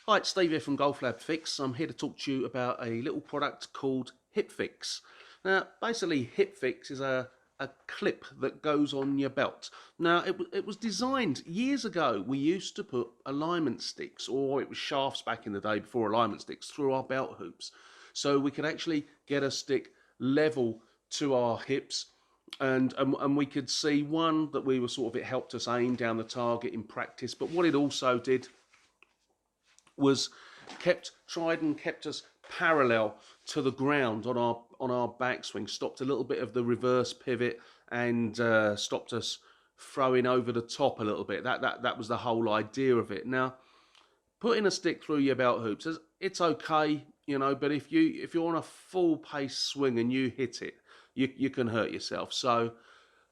Hi, it's Steve here from GolfLabFix. I'm here to talk to you about a little product called HipFix. Now, basically, HipFix is a clip that goes on your belt. Now, it was designed years ago. We used to put alignment sticks, or it was shafts back in the day before alignment sticks, through our belt hoops. So we could actually get a stick level to our hips, and we could see, one, that we were sort of, it helped us aim down the target in practice, but what it also did was tried and kept us parallel to the ground on our backswing, stopped a little bit of the reverse pivot, and stopped us throwing over the top a little bit. That was the whole idea of it. Now, putting a stick through your belt hoops, it's okay, you know, but if you're on a full pace swing and you hit it, you can hurt yourself. So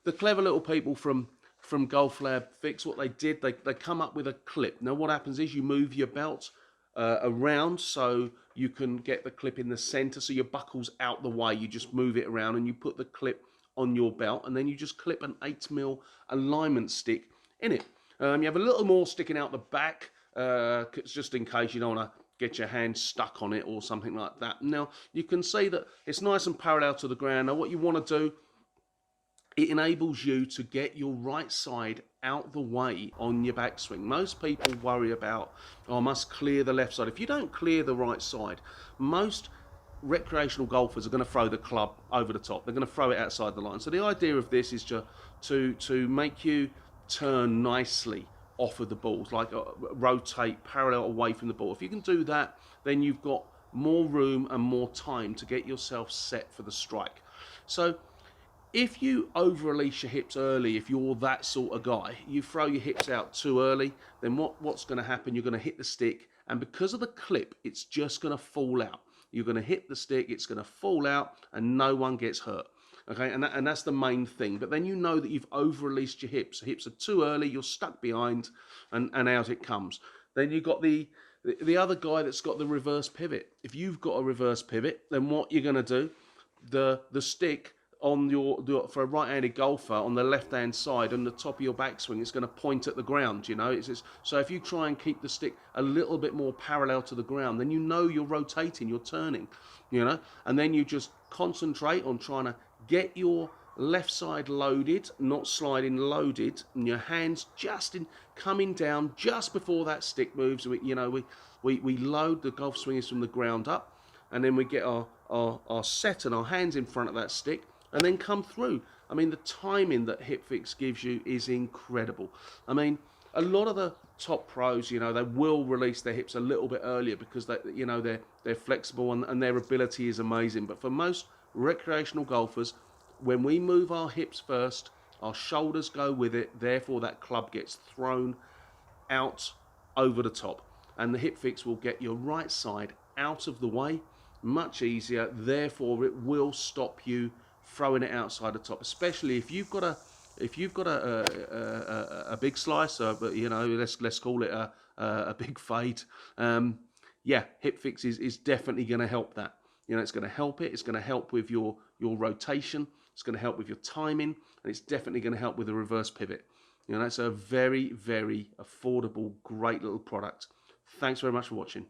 the clever little people from GolfLabFix, what they did, they come up with a clip. Now what happens is you move your belt around so you can get the clip in the center, so your buckle's out the way. You just move it around and you put the clip on your belt, and then you just clip an 8mm alignment stick in it. You have a little more sticking out the back, just in case you don't want to get your hand stuck on it or something like that. Now you can see that it's nice and parallel to the ground. Now what you want to do, it enables you to get your right side out the way on your backswing. Most people worry about, oh, I must clear the left side. If you don't clear the right side, most recreational golfers are going to throw the club over the top. They're going to throw it outside the line. So the idea of this is to make you turn nicely off of the balls, like rotate parallel away from the ball. If you can do that, then you've got more room and more time to get yourself set for the strike. So if you over release your hips early, if you're that sort of guy, you throw your hips out too early, then what's going to happen? You're going to hit the stick, and because of the clip, it's just going to fall out. You're going to hit the stick, it's going to fall out, and no one gets hurt. Okay, and that's the main thing. But then you know that you've over released your hips. The hips are too early, you're stuck behind, and out it comes. Then you've got the other guy that's got the reverse pivot. If you've got a reverse pivot, then what you're going to do, the stick on for a right-handed golfer on the left-hand side on the top of your backswing, it's going to point at the ground. You know, so if you try and keep the stick a little bit more parallel to the ground, then you know you're rotating, you're turning, you know, and then you just concentrate on trying to get your left side loaded, not sliding, loaded, and your hands just coming down just before that stick moves. We load the golf swingers from the ground up, and then we get our set and our hands in front of that stick, and then come through. I mean, the timing that HipFix gives you is incredible. I mean, a lot of the top pros, you know, they will release their hips a little bit earlier because they're flexible, and their ability is amazing. But for most recreational golfers, when we move our hips first, our shoulders go with it, therefore that club gets thrown out over the top, and the HipFix will get your right side out of the way much easier. Therefore it will stop you throwing it outside the top, especially if you've got a big slicer, but you know, let's call it a big fade. Yeah, HipFix is definitely going to help that. You know, it's going to help it. It's going to help with your rotation. It's going to help with your timing, and it's definitely going to help with the reverse pivot. You know, it's a very, very affordable, great little product. Thanks very much for watching.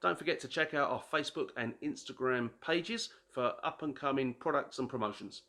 Don't forget to check out our Facebook and Instagram pages for up-and-coming products and promotions.